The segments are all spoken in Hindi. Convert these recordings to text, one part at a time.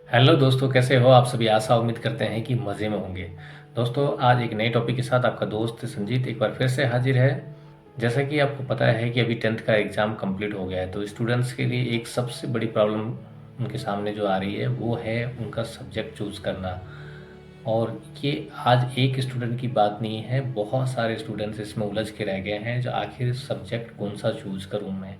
हेलो दोस्तों, कैसे हो आप सभी। आशा उम्मीद करते हैं कि मज़े में होंगे। दोस्तों, आज एक नए टॉपिक के साथ आपका दोस्त संजीत एक बार फिर से हाजिर है। जैसा कि आपको पता है कि अभी 10th का एग्ज़ाम कंप्लीट हो गया है, तो स्टूडेंट्स के लिए एक सबसे बड़ी प्रॉब्लम उनके सामने जो आ रही है वो है उनका सब्जेक्ट चूज़ करना। और ये आज एक स्टूडेंट की बात नहीं है, बहुत सारे स्टूडेंट्स इसमें उलझ के रह गए हैं जो आखिर सब्जेक्ट कौन सा चूज़ करूँ मैं।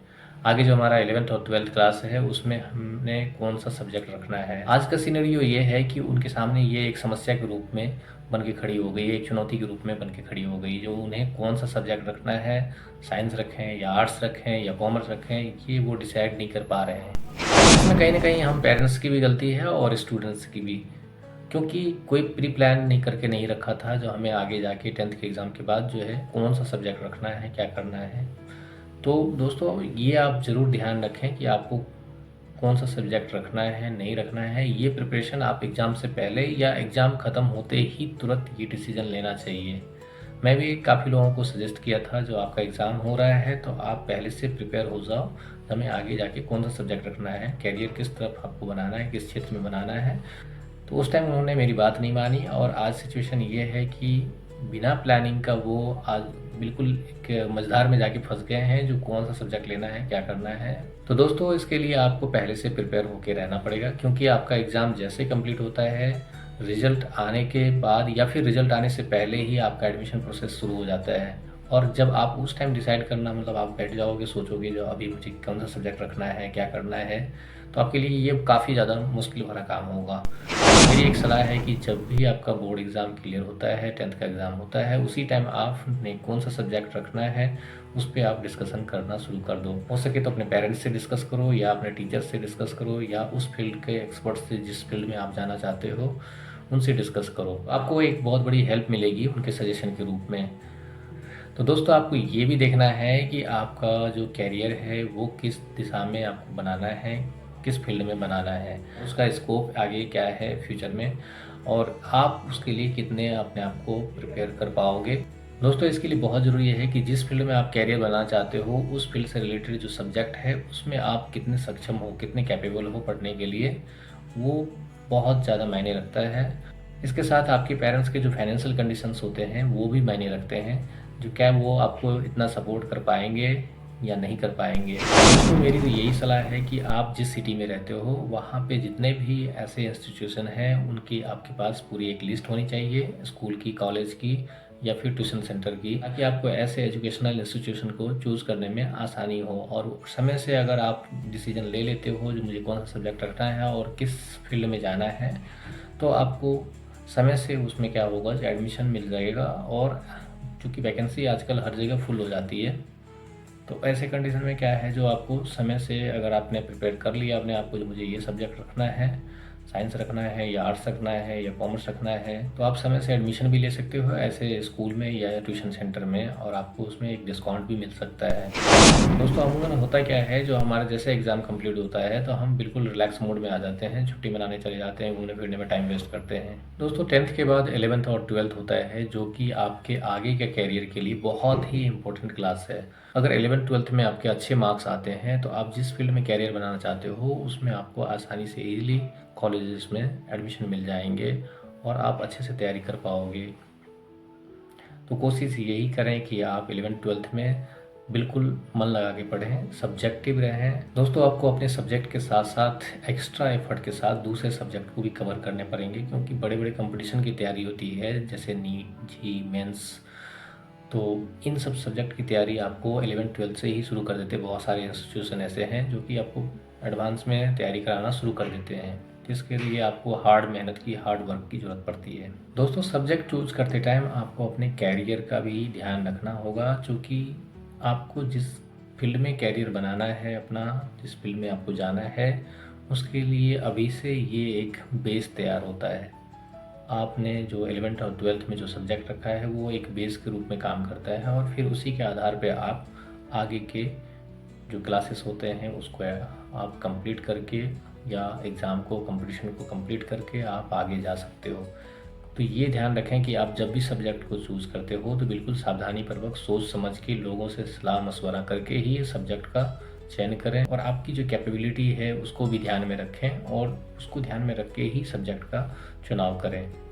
आगे जो हमारा 11th और 12th क्लास है उसमें हमने कौन सा सब्जेक्ट रखना है। आज का सिनेरियो ये है कि उनके सामने ये एक समस्या के रूप में बन के खड़ी हो गई है, एक चुनौती के रूप में बन के खड़ी हो गई, जो उन्हें कौन सा सब्जेक्ट रखना है, साइंस रखें या आर्ट्स रखें या कॉमर्स रखें, ये वो डिसाइड नहीं कर पा रहे हैं। इसमें कहीं ना कहीं हम पेरेंट्स की भी गलती है और स्टूडेंट्स की भी, क्योंकि कोई प्री प्लान नहीं करके नहीं रखा था जो हमें आगे जाके 10th के एग्ज़ाम के बाद जो है कौन सा सब्जेक्ट रखना है, क्या करना है। तो दोस्तों, ये आप ज़रूर ध्यान रखें कि आपको कौन सा सब्जेक्ट रखना है, नहीं रखना है। ये प्रिपरेशन आप एग्ज़ाम से पहले या एग्ज़ाम ख़त्म होते ही तुरंत ये डिसीज़न लेना चाहिए। मैं भी काफ़ी लोगों को सजेस्ट किया था, जो आपका एग्ज़ाम हो रहा है तो आप पहले से प्रिपेयर हो जाओ, हमें आगे जाके कौन सा सब्जेक्ट रखना है, करियर किस तरफ आपको बनाना है, किस क्षेत्र में बनाना है। तो उस टाइम उन्होंने मेरी बात नहीं मानी और आज सिचुएशन ये है कि बिना प्लानिंग का वो आज बिल्कुल एक मझधार में जाके फंस गए हैं, जो कौन सा सब्जेक्ट लेना है, क्या करना है। तो दोस्तों, इसके लिए आपको पहले से प्रिपेयर होके रहना पड़ेगा, क्योंकि आपका एग्ज़ाम जैसे कंप्लीट होता है, रिजल्ट आने के बाद या फिर रिजल्ट आने से पहले ही आपका एडमिशन प्रोसेस शुरू हो जाता है। और जब आप उस टाइम डिसाइड करना, मतलब आप बैठ जाओगे, सोचोगे जो अभी मुझे कौन सा सब्जेक्ट रखना है, क्या करना है, तो आपके लिए ये काफ़ी ज़्यादा मुश्किल भरा काम होगा। मेरी एक सलाह है कि जब भी आपका बोर्ड एग्ज़ाम क्लियर होता है, 10th का एग्ज़ाम होता है, उसी टाइम आपने कौन सा सब्जेक्ट रखना है उस पे आप डिस्कशन करना शुरू कर दो। हो सके तो अपने पेरेंट्स से डिस्कस करो या अपने टीचर्स से डिस्कस करो या उस फील्ड के एक्सपर्ट से, जिस फील्ड में आप जाना चाहते हो उनसे डिस्कस करो। आपको एक बहुत बड़ी हेल्प मिलेगी उनके सजेशन के रूप में। तो दोस्तों, आपको ये भी देखना है कि आपका जो कैरियर है वो किस दिशा में आपको बनाना है, किस फील्ड में बनाना है, उसका स्कोप आगे क्या है फ्यूचर में, और आप उसके लिए कितने अपने आप को प्रिपेयर कर पाओगे। दोस्तों, इसके लिए बहुत ज़रूरी है कि जिस फील्ड में आप कैरियर बनाना चाहते हो उस फील्ड से रिलेटेड जो सब्जेक्ट है उसमें आप कितने सक्षम हो, कितने कैपेबल हो पढ़ने के लिए, वो बहुत ज़्यादा मायने रखता है। इसके साथ आपके पेरेंट्स के जो फाइनेंशियल कंडीशंस होते हैं वो भी मायने रखते हैं, जो क्या वो आपको इतना सपोर्ट कर पाएंगे या नहीं कर पाएंगे। तो मेरी तो यही सलाह है कि आप जिस सिटी में रहते हो वहाँ पे जितने भी ऐसे इंस्टीट्यूशन हैं उनकी आपके पास पूरी एक लिस्ट होनी चाहिए, स्कूल की, कॉलेज की या फिर ट्यूशन सेंटर की, ताकि आपको ऐसे एजुकेशनल इंस्टीट्यूशन को चूज़ करने में आसानी हो। और समय से अगर आप डिसीजन ले लेते हो जो मुझे कौन सा सब्जेक्ट रखना है और किस फील्ड में जाना है, तो आपको समय से उसमें क्या होगा, जो एडमिशन मिल जाएगा। और चूँकि वैकेंसी आजकल हर जगह फुल हो जाती है, तो ऐसे कंडीशन में क्या है, जो आपको समय से अगर आपने प्रिपेयर कर लिया अपने आप को, जो मुझे ये सब्जेक्ट रखना है, साइंस रखना है या आर्ट्स रखना है या कॉमर्स रखना है, तो आप समय से एडमिशन भी ले सकते हो ऐसे स्कूल में या ट्यूशन सेंटर में, और आपको उसमें एक डिस्काउंट भी मिल सकता है। दोस्तों, अमूमन होता क्या है, जो हमारा जैसे एग्ज़ाम कंप्लीट होता है तो हम बिल्कुल रिलैक्स मोड में आ जाते हैं, छुट्टी मनाने चले जाते हैं, घूमने फिरने में टाइम वेस्ट करते हैं। दोस्तों, 10th के बाद 11th और 12th होता है, जो कि आपके आगे के कैरियर के लिए बहुत ही इंपॉर्टेंट क्लास है। अगर 11th-12th में आपके अच्छे मार्क्स आते हैं तो आप जिस फील्ड में कैरियर बनाना चाहते हो उसमें आपको आसानी से ईज़िली कॉलेजेस में एडमिशन मिल जाएंगे और आप अच्छे से तैयारी कर पाओगे। तो कोशिश यही करें कि आप 11th-12th में बिल्कुल मन लगा के पढ़ें, सब्जेक्टिव रहें। दोस्तों, आपको अपने सब्जेक्ट के साथ साथ एक्स्ट्रा एफर्ट के साथ दूसरे सब्जेक्ट को भी कवर करने पड़ेंगे, क्योंकि बड़े बड़े कंपटीशन की तैयारी होती है, जैसे नीट, जी मेंस। तो इन सब सब्जेक्ट की तैयारी आपको 11th-12th से ही शुरू कर देते हैं। बहुत सारे इंस्टीट्यूशन ऐसे हैं जो कि आपको एडवांस में तैयारी कराना शुरू कर देते हैं, जिसके लिए आपको हार्ड मेहनत की, हार्ड वर्क की ज़रूरत पड़ती है। दोस्तों, सब्जेक्ट चूज़ करते टाइम आपको अपने कैरियर का भी ध्यान रखना होगा, क्योंकि आपको जिस फील्ड में कैरियर बनाना है अपना, जिस फील्ड में आपको जाना है, उसके लिए अभी से ये एक बेस तैयार होता है। आपने जो 11th और 12th में जो सब्जेक्ट रखा है वो एक बेस के रूप में काम करता है, और फिर उसी के आधार पे आप आगे के जो क्लासेस होते हैं उसको आप कंप्लीट करके या एग्ज़ाम को, कंपटीशन को कंप्लीट करके आप आगे जा सकते हो। तो ये ध्यान रखें कि आप जब भी सब्जेक्ट को चूज़ करते हो तो बिल्कुल सावधानीपूर्वक, सोच समझ के, लोगों से सलाह मशवरा करके ही सब्जेक्ट का चयन करें और आपकी जो कैपेबिलिटी है उसको भी ध्यान में रखें और उसको ध्यान में रख के ही सब्जेक्ट का चुनाव करें।